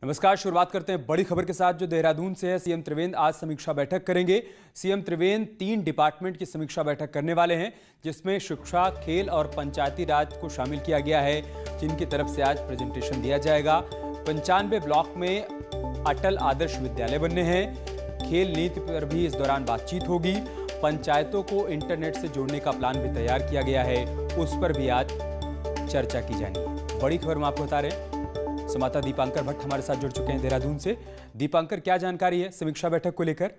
नमस्कार। शुरुआत करते हैं बड़ी खबर के साथ जो देहरादून से है। सीएम त्रिवेंद्र आज समीक्षा बैठक करेंगे। सीएम त्रिवेंद्र 3 डिपार्टमेंट की समीक्षा बैठक करने वाले हैं, जिसमें शिक्षा, खेल और पंचायती राज को शामिल किया गया है, जिनकी तरफ से आज प्रेजेंटेशन दिया जाएगा। 95 ब्लॉक में अटल आदर्श विद्यालय बनने हैं। खेल नीति पर भी इस दौरान बातचीत होगी। पंचायतों को इंटरनेट से जोड़ने का प्लान भी तैयार किया गया है, उस पर भी आज चर्चा की जानी है। बड़ी खबर हम आपको बता रहे हैं। संवाददाता दीपांकर भट्ट हमारे साथ जुड़ चुके हैं देहरादून से। दीपांकर, क्या जानकारी है समीक्षा बैठक को लेकर?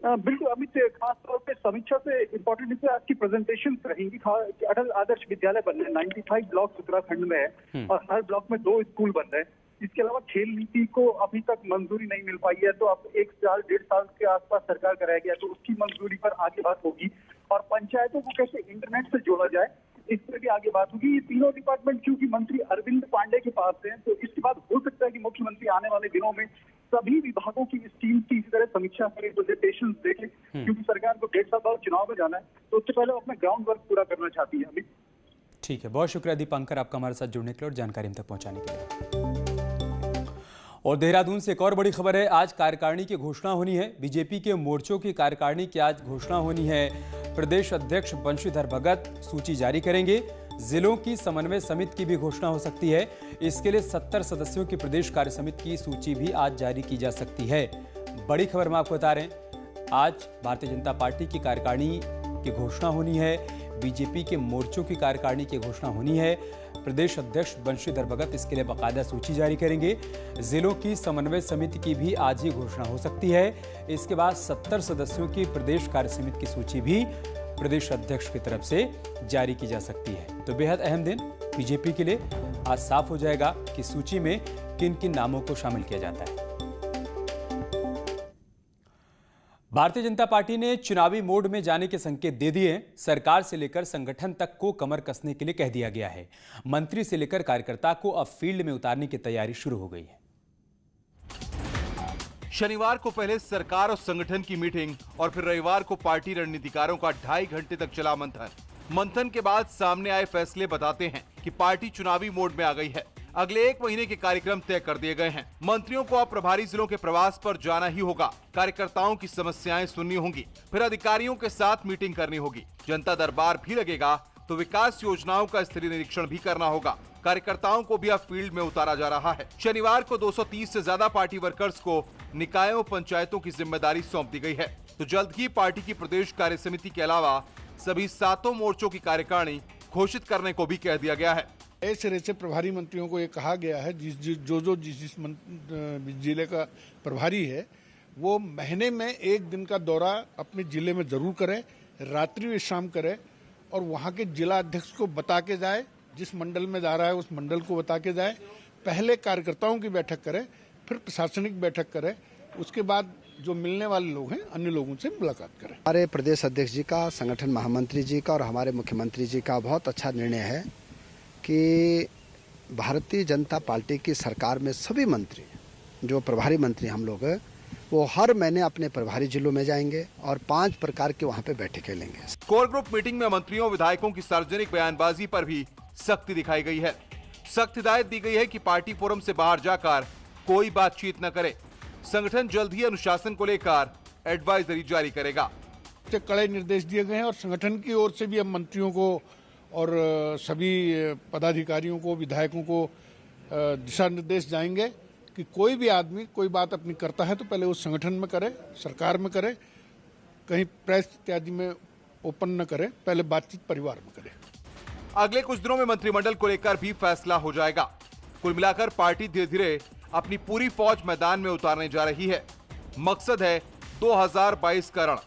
बिल्कुल अमित, खास तौर पे समीक्षा से इम्पोर्टेंट है आज की प्रेजेंटेशन रहेंगी। अटल आदर्श विद्यालय बनने 95 ब्लॉक उत्तराखंड में है और हर ब्लॉक में 2 स्कूल बन रहे हैं। इसके अलावा खेल नीति को अभी तक मंजूरी नहीं मिल पाई है, तो अब 1 साल 1.5 साल के आसपास सरकार कराया गया, तो उसकी मंजूरी पर आगे बात होगी। और पंचायतों को कैसे इंटरनेट से जोड़ा जाए, इस पर भी आगे बात होगी। ये तीनों डिपार्टमेंट क्योंकि मंत्री अरविंद पांडे के पास हैं, तो इसके बाद हो सकता है कि मुख्यमंत्री आने वाले दिनों में सभी विभागों की इस टीम की इसी तरह समीक्षा करें, प्रेजेंटेशन देखें, क्योंकि सरकार को 1.5 साल बाद चुनाव में जाना है, तो उससे पहले अपना ग्राउंड वर्क पूरा करना चाहती है। अभी ठीक है, बहुत शुक्रिया दीपांकर आपका हमारे साथ जुड़ने के लिए और जानकारी हम तक पहुंचाने के लिए। और देहरादून से एक और बड़ी खबर है। आज कार्यकारिणी की घोषणा होनी है। बीजेपी के मोर्चों की कार्यकारिणी की आज घोषणा होनी है। प्रदेश अध्यक्ष बंशीधर भगत सूची जारी करेंगे। जिलों की समन्वय समिति की भी घोषणा हो सकती है। इसके लिए 70 सदस्यों की प्रदेश कार्य समिति की सूची भी आज जारी की जा सकती है। बड़ी खबर हम आपको बता रहे हैं। आज भारतीय जनता पार्टी की कार्यकारिणी की घोषणा होनी है। बीजेपी के मोर्चों की कार्यकारिणी की घोषणा होनी है। प्रदेश अध्यक्ष बंशीधर भगत इसके लिए बाकायदा सूची जारी करेंगे। जिलों की समन्वय समिति की भी आज ही घोषणा हो सकती है। इसके बाद 70 सदस्यों की प्रदेश कार्य समिति की सूची भी प्रदेश अध्यक्ष की तरफ से जारी की जा सकती है। तो बेहद अहम दिन बीजेपी के लिए। आज साफ हो जाएगा कि सूची में किन किन नामों को शामिल किया जाता है। भारतीय जनता पार्टी ने चुनावी मोड में जाने के संकेत दे दिए हैं। सरकार से लेकर संगठन तक को कमर कसने के लिए कह दिया गया है। मंत्री से लेकर कार्यकर्ता को अब फील्ड में उतारने की तैयारी शुरू हो गई है। शनिवार को पहले सरकार और संगठन की मीटिंग और फिर रविवार को पार्टी रणनीतिकारों का 2.5 घंटे तक चला मंथन के बाद सामने आए फैसले बताते हैं कि पार्टी चुनावी मोड में आ गई है। अगले 1 महीने के कार्यक्रम तय कर दिए गए हैं। मंत्रियों को अब प्रभारी जिलों के प्रवास पर जाना ही होगा। कार्यकर्ताओं की समस्याएं सुननी होंगी, फिर अधिकारियों के साथ मीटिंग करनी होगी। जनता दरबार भी लगेगा तो विकास योजनाओं का स्तरीय निरीक्षण भी करना होगा। कार्यकर्ताओं को भी अब फील्ड में उतारा जा रहा है। शनिवार को 230 से ज्यादा पार्टी वर्कर्स को निकायों पंचायतों की जिम्मेदारी सौंप दी गई है। तो जल्द ही पार्टी की प्रदेश कार्य समिति के अलावा सभी 7 मोर्चों की कार्यकारिणी घोषित करने को भी कह दिया गया है। सिरे से प्रभारी मंत्रियों को ये कहा गया है जिस जिले का प्रभारी है वो महीने में 1 दिन का दौरा अपने जिले में जरूर करे, रात्रि विश्राम करे और वहाँ के जिला अध्यक्ष को बता के जाए। जिस मंडल में जा रहा है उस मंडल को बता के जाए। पहले कार्यकर्ताओं की बैठक करे, फिर प्रशासनिक बैठक करे, उसके बाद जो मिलने वाले लोग हैं अन्य लोगों से मुलाकात करें। हमारे प्रदेश अध्यक्ष जी का, संगठन महामंत्री जी का और हमारे मुख्यमंत्री जी का बहुत अच्छा निर्णय है कि भारतीय जनता पार्टी की सरकार में सभी मंत्री, जो प्रभारी मंत्री हम लोग हैं, वो हर महीने अपने प्रभारी जिलों में जाएंगे और 5 प्रकार के वहाँ पे बैठकें लेंगे। कोर ग्रुप मीटिंग में मंत्रियों विधायकों की सार्वजनिक बयानबाजी पर भी सख्ती दिखाई गई है। सख्त हिदायत दी गई है कि पार्टी फोरम से बाहर जाकर कोई बातचीत न करे। संगठन जल्द ही अनुशासन को लेकर एडवाइजरी जारी करेगा। कड़े निर्देश दिए गए हैं और संगठन की ओर से भी अब मंत्रियों को और सभी पदाधिकारियों को, विधायकों को दिशा निर्देश जाएंगे कि कोई भी आदमी कोई बात अपनी करता है तो पहले उस संगठन में करे, सरकार में करे, कहीं प्रेस इत्यादि में ओपन न करे, पहले बातचीत परिवार में करे। अगले कुछ दिनों में मंत्रिमंडल को लेकर भी फैसला हो जाएगा। कुल मिलाकर पार्टी धीरे धीरे अपनी पूरी फौज मैदान में उतारने जा रही है। मकसद है 2022 का रण,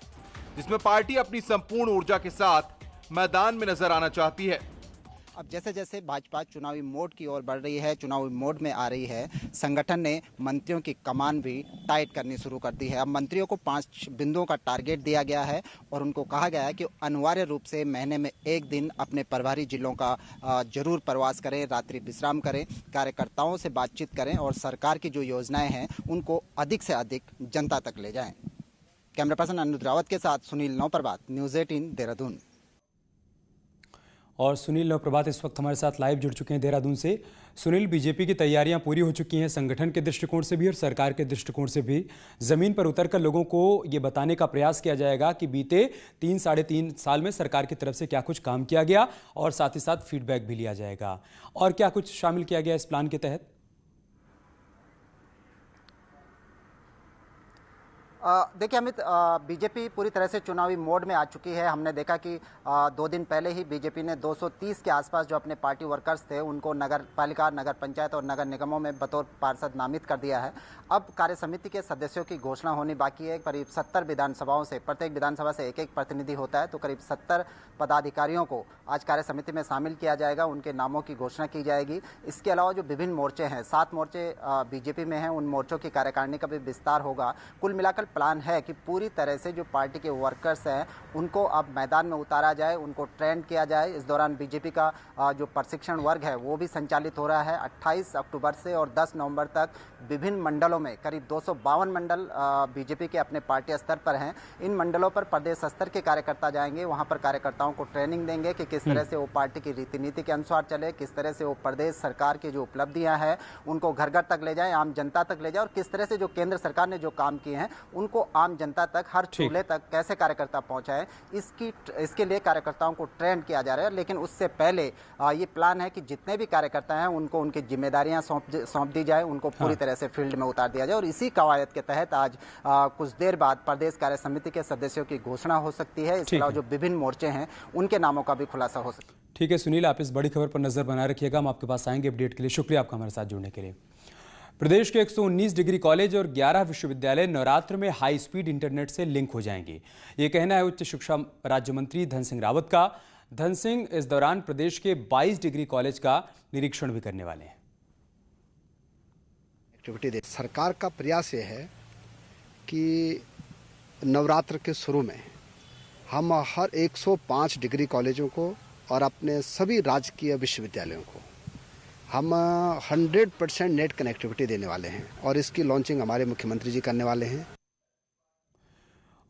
जिसमें पार्टी अपनी संपूर्ण ऊर्जा के साथ मैदान में नजर आना चाहती है। अब जैसे जैसे भाजपा चुनावी मोड की ओर बढ़ रही है, चुनावी मोड में आ रही है, संगठन ने मंत्रियों की कमान भी टाइट करनी शुरू कर दी है। अब मंत्रियों को 5 बिंदुओं का टारगेट दिया गया है और उनको कहा गया है कि अनिवार्य रूप से महीने में 1 दिन अपने प्रभारी जिलों का जरूर प्रवास करें, रात्रि विश्राम करें, कार्यकर्ताओं से बातचीत करें और सरकार की जो योजनाएं हैं उनको अधिक से अधिक जनता तक ले जाएं। कैमरा पर्सन अनुज रावत के साथ सुनील नौप्रभात, न्यूज़ 18 देहरादून। और सुनील और प्रभात इस वक्त हमारे साथ लाइव जुड़ चुके हैं देहरादून से। सुनील, बीजेपी की तैयारियां पूरी हो चुकी हैं संगठन के दृष्टिकोण से भी और सरकार के दृष्टिकोण से भी। जमीन पर उतरकर लोगों को ये बताने का प्रयास किया जाएगा कि बीते 3-3.5 साल में सरकार की तरफ से क्या कुछ काम किया गया और साथ ही साथ फीडबैक भी लिया जाएगा। और क्या कुछ शामिल किया गया इस प्लान के तहत? देखिए अमित, बीजेपी पूरी तरह से चुनावी मोड में आ चुकी है। हमने देखा कि 2 दिन पहले ही बीजेपी ने 230 के आसपास जो अपने पार्टी वर्कर्स थे उनको नगर पालिका, नगर पंचायत और नगर निगमों में बतौर पार्षद नामित कर दिया है। अब कार्य समिति के सदस्यों की घोषणा होनी बाकी है। करीब 70 विधानसभाओं से, प्रत्येक विधानसभा से एक प्रतिनिधि होता है, तो करीब 70 पदाधिकारियों को आज कार्य समिति में शामिल किया जाएगा। उनके नामों की घोषणा की जाएगी। इसके अलावा जो विभिन्न मोर्चे हैं, 7 मोर्चे बीजेपी में हैं, उन मोर्चों की कार्यकारिणी का भी विस्तार होगा। कुल मिलाकर प्लान है कि पूरी तरह से जो पार्टी के वर्कर्स हैं उनको अब मैदान में उतारा जाए, उनको ट्रेंड किया जाए। इस दौरान बीजेपी का जो प्रशिक्षण वर्ग है वो भी संचालित हो रहा है। 28 अक्टूबर से और 10 नवंबर तक विभिन्न मंडलों में करीब 252 मंडल बीजेपी के अपने पार्टी स्तर पर हैं। इन मंडलों पर प्रदेश स्तर के कार्यकर्ता जाएंगे, वहां पर कार्यकर्ताओं को ट्रेनिंग देंगे कि किस तरह से वो पार्टी की रीति नीति के अनुसार चले, किस तरह से वो प्रदेश सरकार की जो उपलब्धियां हैं उनको घर घर तक ले जाएं, आम जनता तक ले जाएं, और किस तरह से जो केंद्र सरकार ने जो काम किए हैं उनको आम जनता तक, हर चूल्हे तक कैसे कार्यकर्ता पहुंचाए, इसके लिए कार्यकर्ताओं को ट्रेन किया जा रहा है। लेकिन उससे पहले ये प्लान है कि जितने भी कार्यकर्ता हैं उनको उनकी जिम्मेदारियां सौंप दी जाए, उनको पूरी तरह से फील्ड में उतार दिया जाए। और इसी कवायद के तहत आज कुछ देर बाद प्रदेश कार्य समिति के सदस्यों की घोषणा हो सकती है। इसके अलावा जो विभिन्न मोर्चे हैं उनके नामों का भी खुलासा हो सकता है। ठीक है सुनील, आप इस बड़ी खबर पर नजर बनाए रखिएगा। हम आपके पास आएंगे अपडेट के लिए। शुक्रिया आपका हमारे साथ जुड़ने के लिए। प्रदेश के 119 डिग्री कॉलेज और 11 विश्वविद्यालय नवरात्र में हाई स्पीड इंटरनेट से लिंक हो जाएंगे। ये कहना है उच्च शिक्षा राज्य मंत्री धन सिंह रावत का। धन सिंह इस दौरान प्रदेश के 22 डिग्री कॉलेज का निरीक्षण भी करने वाले हैं। सरकार का प्रयास ये है कि नवरात्र के शुरू में हम हर 105 डिग्री कॉलेजों को और अपने सभी राजकीय विश्वविद्यालयों को हम 100% नेट कनेक्टिविटी देने वाले हैं और इसकी लॉन्चिंग हमारे मुख्यमंत्री जी करने वाले हैं।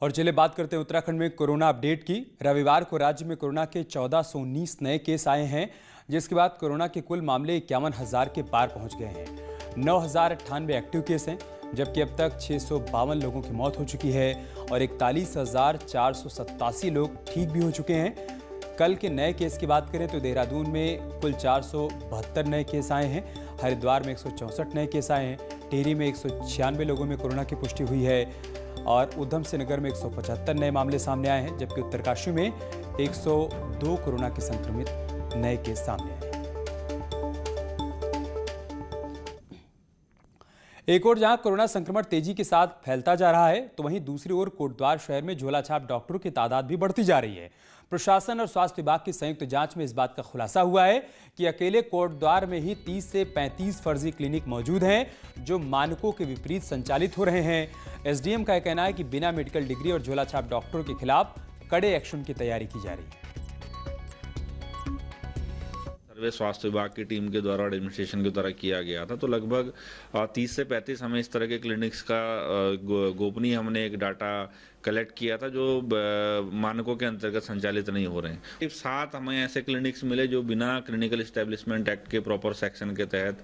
और चलिए बात करते हैं उत्तराखंड में कोरोना अपडेट की। रविवार को राज्य में कोरोना के 1419 नए केस आए हैं, जिसके बाद कोरोना के कुल मामले 51,000 के पार पहुंच गए हैं। 9,098 एक्टिव केस हैं, जबकि अब तक 652 लोगों की मौत हो चुकी है और 41,487 लोग ठीक भी हो चुके हैं। कल के नए केस की बात करें तो देहरादून में कुल 472 नए केस आए हैं, हरिद्वार में 164 नए केस आए हैं, टिहरी में 196 लोगों में कोरोना की पुष्टि हुई है और उधम सिंह नगर में 175 नए मामले सामने आए हैं, जबकि उत्तरकाशी में 102 कोरोना के संक्रमित नए केस सामने आए हैं। एक ओर जहां कोरोना संक्रमण तेजी के साथ फैलता जा रहा है, तो वहीं दूसरी ओर कोटद्वार शहर में झोलाछाप डॉक्टरों की तादाद भी बढ़ती जा रही है। प्रशासन और स्वास्थ्य विभाग की संयुक्त जांच में इस बात का खुलासा हुआ है कि अकेले कोटद्वार में ही 30 से 35 फर्जी क्लिनिक मौजूद हैं, जो मानकों के विपरीत संचालित हो रहे हैं। एसडीएम का कहना है कि बिना मेडिकल डिग्री और झोलाछाप डॉक्टरों के खिलाफ कड़े एक्शन की तैयारी की जा रही है। स्वास्थ्य विभाग की टीम के द्वारा और एडमिनिस्ट्रेशन के द्वारा किया गया था, तो लगभग 30 से 35 हमें इस तरह के क्लिनिक्स का गोपनीय हमने एक डाटा कलेक्ट किया था जो मानकों के अंतर्गत संचालित नहीं हो रहे हैं। 7 हमें ऐसे क्लिनिक्स मिले जो बिना क्लिनिकल एस्टेब्लिशमेंट एक्ट के प्रॉपर सेक्शन के तहत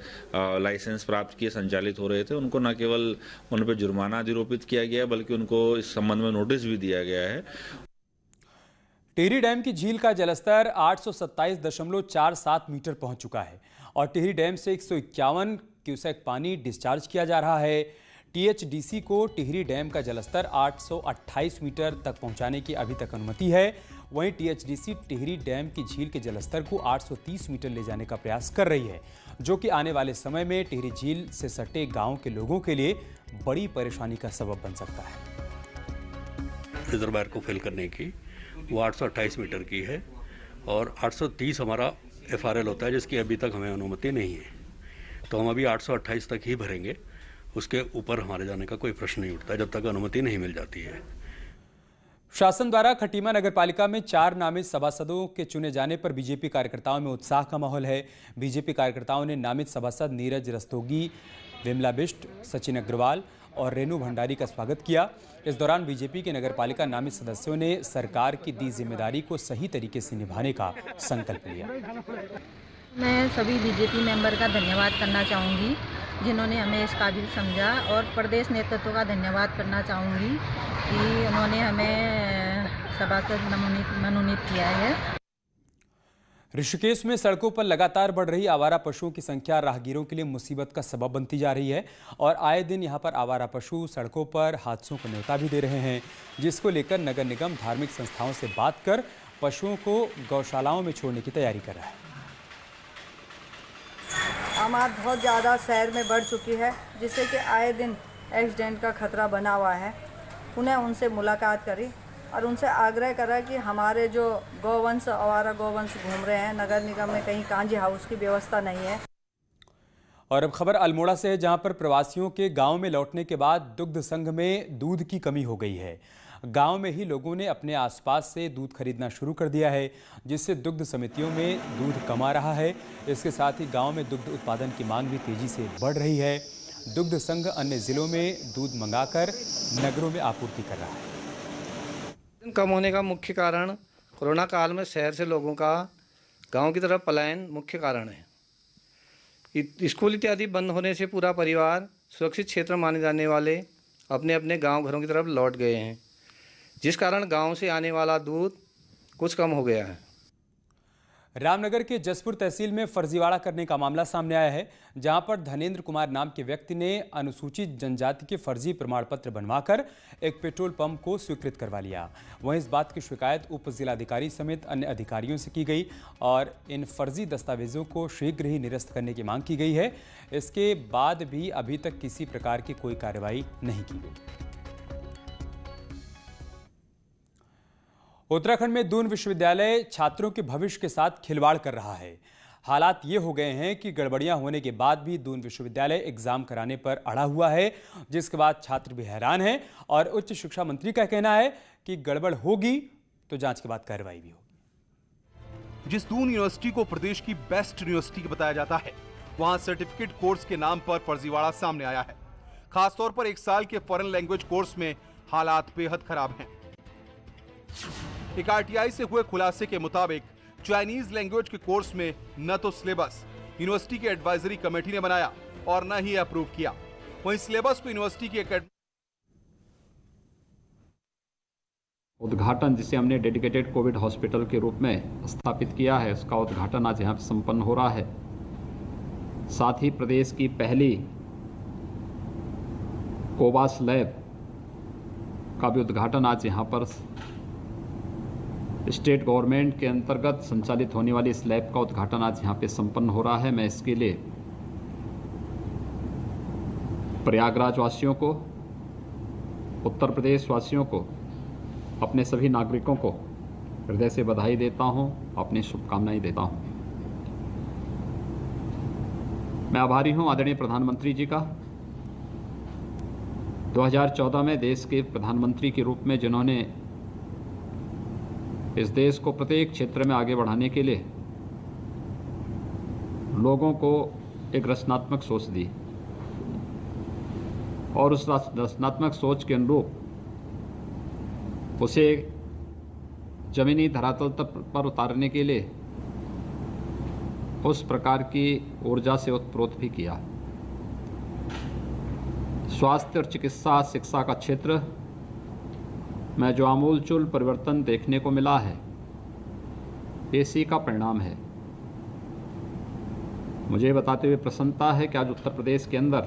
लाइसेंस प्राप्त किए संचालित हो रहे थे। उनको न केवल उन पर जुर्माना अधिरोपित किया गया है, बल्कि उनको इस संबंध में नोटिस भी दिया गया है। टिहरी डैम की झील का जलस्तर 827.47 मीटर पहुंच चुका है और टिहरी डैम से 151 क्यूसेक पानी डिस्चार्ज किया जा रहा है। टीएचडीसी को टिहरी डैम का जलस्तर 828 मीटर तक पहुंचाने की अभी तक अनुमति है। वहीं टीएचडीसी टिहरी डैम की झील के जलस्तर को 830 मीटर ले जाने का प्रयास कर रही है, जो कि आने वाले समय में टिहरी झील से सटे गाँव के लोगों के लिए बड़ी परेशानी का सबब बन सकता है। रिजर्वायर को फिल करने की वो 828 मीटर की है और 830 हमारा एफआरएल होता है, जिसकी अभी तक हमें अनुमति नहीं है। तो हम अभी 828 तक ही भरेंगे, उसके ऊपर हमारे जाने का कोई प्रश्न नहीं उठता जब तक अनुमति नहीं मिल जाती है। शासन द्वारा खटीमा नगरपालिका में 4 नामित सभासदों के चुने जाने पर बीजेपी कार्यकर्ताओं में उत्साह का माहौल है। बीजेपी कार्यकर्ताओं ने नामित सभासद नीरज रस्तोगी, विमला बिष्ट, सचिन अग्रवाल और रेणु भंडारी का स्वागत किया। इस दौरान बीजेपी के नगरपालिका नामित सदस्यों ने सरकार की दी जिम्मेदारी को सही तरीके से निभाने का संकल्प लिया। मैं सभी बीजेपी मेंबर का धन्यवाद करना चाहूँगी जिन्होंने हमें इस काबिल समझा, और प्रदेश नेतृत्व का धन्यवाद करना चाहूँगी कि उन्होंने हमें सभासद मनोनीत किया है। ऋषिकेश में सड़कों पर लगातार बढ़ रही आवारा पशुओं की संख्या राहगीरों के लिए मुसीबत का सबब बनती जा रही है और आए दिन यहां पर आवारा पशु सड़कों पर हादसों को न्योता भी दे रहे हैं, जिसको लेकर नगर निगम धार्मिक संस्थाओं से बात कर पशुओं को गौशालाओं में छोड़ने की तैयारी कर रहा है। आबादी बहुत ज़्यादा शहर में बढ़ चुकी है, जिससे कि आए दिन एक्सीडेंट का खतरा बना हुआ है। उन्हें उनसे मुलाकात करी और उनसे आग्रह करा कि हमारे जो गौवंश आवारा गौवंश घूम रहे हैं, नगर निगम में कहीं कांजी हाउस की व्यवस्था नहीं है। और अब खबर अल्मोड़ा से है, जहां पर प्रवासियों के गांव में लौटने के बाद दुग्ध संघ में दूध की कमी हो गई है। गांव में ही लोगों ने अपने आसपास से दूध खरीदना शुरू कर दिया है, जिससे दुग्ध समितियों में दूध कम आ रहा है। इसके साथ ही गांव में दुग्ध उत्पादन की मांग भी तेजी से बढ़ रही है। दुग्ध संघ अन्य जिलों में दूध मंगाकर नगरों में आपूर्ति कर रहा है। कम होने का मुख्य कारण कोरोना काल में शहर से लोगों का गांव की तरफ पलायन मुख्य कारण है। स्कूल इत्यादि बंद होने से पूरा परिवार सुरक्षित क्षेत्र माने जाने वाले अपने अपने गांव घरों की तरफ लौट गए हैं, जिस कारण गांव से आने वाला दूध कुछ कम हो गया है। रामनगर के जसपुर तहसील में फर्जीवाड़ा करने का मामला सामने आया है, जहां पर धनेंद्र कुमार नाम के व्यक्ति ने अनुसूचित जनजाति के फर्जी प्रमाण पत्र बनवाकर एक पेट्रोल पंप को स्वीकृत करवा लिया। वहीं इस बात की शिकायत उप जिलाधिकारी समेत अन्य अधिकारियों से की गई और इन फर्जी दस्तावेजों को शीघ्र ही निरस्त करने की मांग की गई है। इसके बाद भी अभी तक किसी प्रकार की कोई कार्रवाई नहीं की गई। उत्तराखंड में दून विश्वविद्यालय छात्रों के भविष्य के साथ खिलवाड़ कर रहा है। हालात ये हो गए हैं कि गड़बड़ियां होने के बाद भी दून विश्वविद्यालय एग्जाम कराने पर अड़ा हुआ है, जिसके बाद छात्र भी हैरान हैं और उच्च शिक्षा मंत्री का कहना है कि गड़बड़ होगी तो जांच के बाद कार्रवाई भी होगी। जिस दून यूनिवर्सिटी को प्रदेश की बेस्ट यूनिवर्सिटी बताया जाता है, वहां सर्टिफिकेट कोर्स के नाम पर फर्जीवाड़ा सामने आया है। खासतौर पर 1 साल के फॉरेन लैंग्वेज कोर्स में हालात बेहद खराब हैं। एक आरटीआई से हुए खुलासे के मुताबिक चाइनीज लैंग्वेज के कोर्स में न तो सिलेबस यूनिवर्सिटी की एडवाइजरी कमेटी ने बनाया और न ही अप्रूव किया, वहीं सिलेबस को यूनिवर्सिटी की उद्घाटन, जिसे हमने डेडिकेटेड कोविड हॉस्पिटल के रूप में स्थापित किया है, उसका उद्घाटन आज यहाँ संपन्न हो रहा है। साथ ही प्रदेश की पहली कोवास लैब का भी उद्घाटन आज यहाँ पर स्टेट गवर्नमेंट के अंतर्गत संचालित होने वाली इस लैब का उद्घाटन आज यहाँ पे संपन्न हो रहा है। मैं इसके लिए प्रयागराज वासियों को, उत्तर प्रदेश वासियों को, अपने सभी नागरिकों को हृदय से बधाई देता हूँ, अपनी शुभकामनाएं देता हूँ। मैं आभारी हूँ आदरणीय प्रधानमंत्री जी का, 2014 में देश के प्रधानमंत्री के रूप में जिन्होंने इस देश को प्रत्येक क्षेत्र में आगे बढ़ाने के लिए लोगों को एक रचनात्मक सोच दी और उस रचनात्मक सोच के अनुरूप उसे जमीनी धरातल पर उतारने के लिए उस प्रकार की ऊर्जा से उत्प्रोत भी किया। स्वास्थ्य और चिकित्सा शिक्षा का क्षेत्र में जो आमूलचूल परिवर्तन देखने को मिला है, इसी का परिणाम है। मुझे बताते हुए प्रसन्नता है कि आज उत्तर प्रदेश के अंदर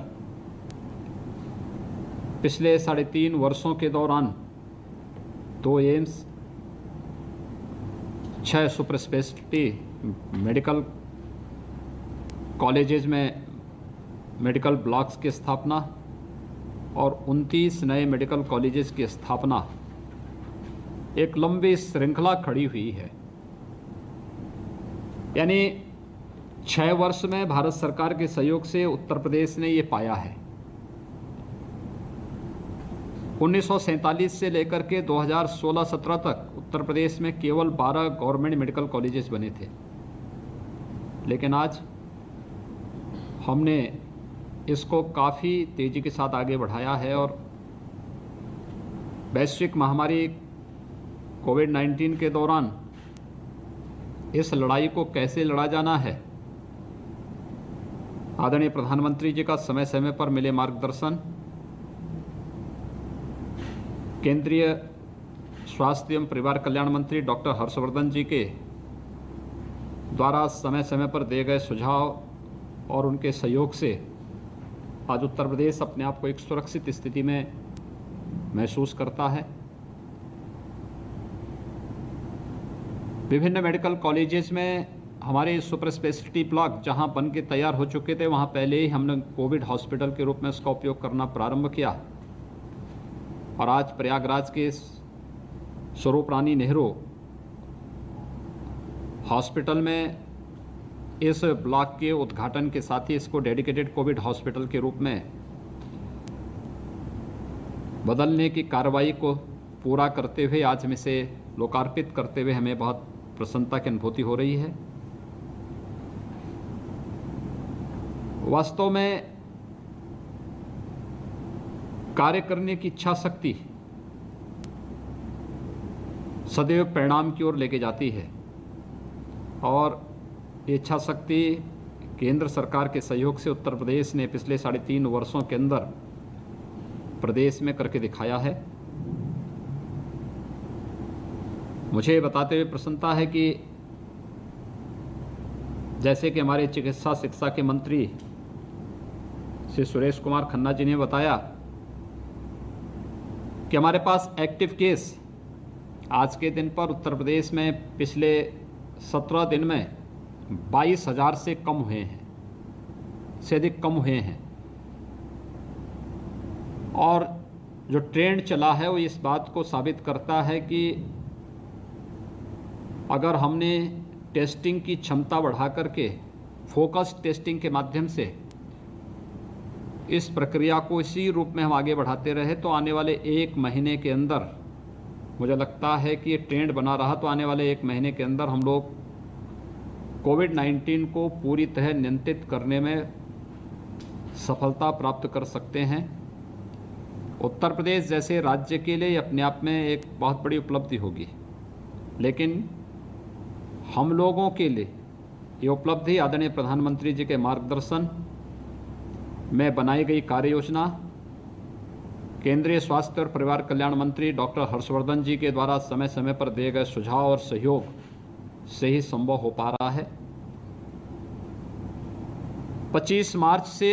पिछले 3.5 वर्षों के दौरान 2 AIIMS, 6 super speciality medical colleges में मेडिकल ब्लॉक्स की स्थापना और 29 नए मेडिकल कॉलेजेस की स्थापना, एक लंबी श्रृंखला खड़ी हुई है। यानी 6 वर्ष में भारत सरकार के सहयोग से उत्तर प्रदेश ने ये पाया है। 1947 से लेकर के 2016-17 तक उत्तर प्रदेश में केवल 12 गवर्नमेंट मेडिकल कॉलेजेस बने थे, लेकिन आज हमने इसको काफ़ी तेज़ी के साथ आगे बढ़ाया है और वैश्विक महामारी कोविड-19 के दौरान इस लड़ाई को कैसे लड़ा जाना है, आदरणीय प्रधानमंत्री जी का समय समय पर मिले मार्गदर्शन, केंद्रीय स्वास्थ्य एवं परिवार कल्याण मंत्री डॉक्टर हर्षवर्धन जी के द्वारा समय समय पर दिए गए सुझाव और उनके सहयोग से आज उत्तर प्रदेश अपने आप को एक सुरक्षित स्थिति में महसूस करता है। विभिन्न मेडिकल कॉलेजेस में हमारे सुपर स्पेशलिटी ब्लॉक जहां बन के तैयार हो चुके थे, वहां पहले ही हमने कोविड हॉस्पिटल के रूप में इसका उपयोग करना प्रारंभ किया और आज प्रयागराज के स्वरूप रानी नेहरू हॉस्पिटल में इस ब्लॉक के उद्घाटन के साथ ही इसको डेडिकेटेड कोविड हॉस्पिटल के रूप में बदलने की कार्रवाई को पूरा करते हुए आज में से लोकार्पित करते हुए हमें बहुत प्रसन्नता की अनुभूति हो रही है। वास्तव में कार्य करने की इच्छा शक्ति सदैव परिणाम की ओर लेके जाती है और ये इच्छा शक्ति केंद्र सरकार के सहयोग से उत्तर प्रदेश ने पिछले 3.5 वर्षों के अंदर प्रदेश में करके दिखाया है। मुझे बताते हुए प्रसन्नता है कि जैसे कि हमारे चिकित्सा शिक्षा के मंत्री श्री सुरेश कुमार खन्ना जी ने बताया कि हमारे पास एक्टिव केस आज के दिन पर उत्तर प्रदेश में पिछले 17 दिन में 22,000 से कम हुए हैं, से अधिक कम हुए हैं और जो ट्रेंड चला है वो इस बात को साबित करता है कि अगर हमने टेस्टिंग की क्षमता बढ़ा करके फोकस्ड टेस्टिंग के माध्यम से इस प्रक्रिया को इसी रूप में हम आगे बढ़ाते रहे तो आने वाले 1 महीने के अंदर मुझे लगता है कि ये ट्रेंड बना रहा तो आने वाले 1 महीने के अंदर हम लोग कोविड-19 को पूरी तरह नियंत्रित करने में सफलता प्राप्त कर सकते हैं। उत्तर प्रदेश जैसे राज्य के लिए अपने आप में एक बहुत बड़ी उपलब्धि होगी, लेकिन हम लोगों के लिए ये उपलब्धि आदरणीय प्रधानमंत्री जी के मार्गदर्शन में बनाई गई कार्य योजना, केंद्रीय स्वास्थ्य और परिवार कल्याण मंत्री डॉक्टर हर्षवर्धन जी के द्वारा समय समय पर दिए गए सुझाव और सहयोग से ही संभव हो पा रहा है। 25 मार्च से